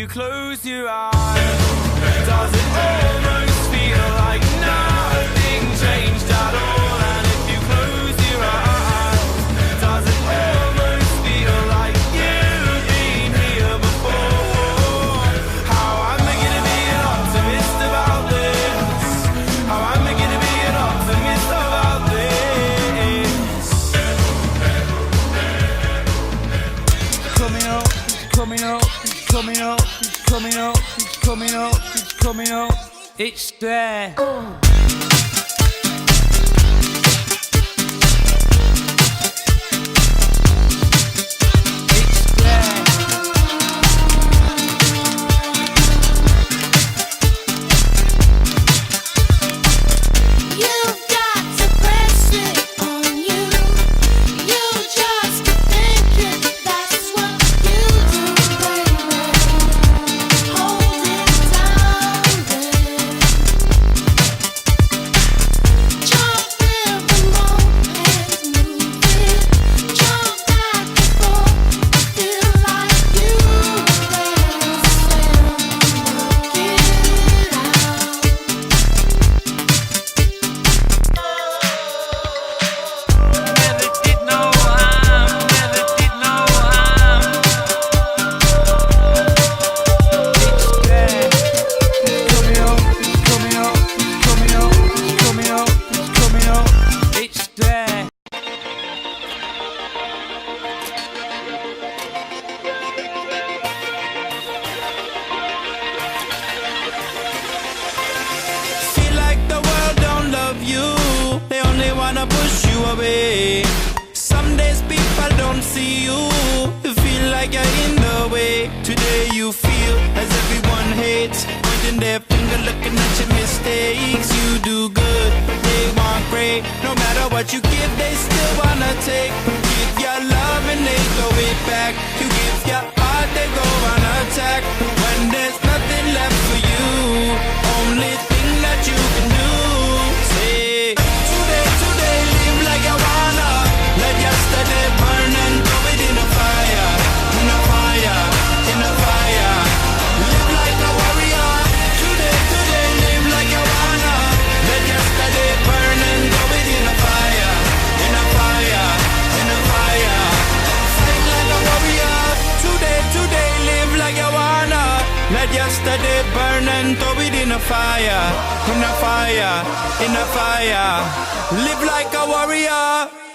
close your eyes, does it almost feel like nothing changed at all? And if you close your eyes, does it almost feel like you've been here before? How am I gonna be an optimist about this? How am I gonna be an optimist about this? Coming up, coming up, coming up, coming up, coming up, coming up. It's there. Push you away. Some days people don't see you. You feel like you're in the way. Today you feel as everyone hates, pointing their finger, looking at your mistakes. You do good, but they want great. No matter what you give, they still wanna take. Give your love and they throw it back. You give your heart, they go on attack. When there's nothing left for you, only thing that you can do, say today, live like you wanna. Let yesterday burn and throw it in the fire, in the fire, in the fire. Live like a warrior. Today, live like you wanna. Let yesterday burn and throw it in the fire, in the fire, in the fire. Fight like a warrior. Today, live like you wanna. Let yesterday burn and throw it in the fire, in the fire, in the fire. Live like a warrior.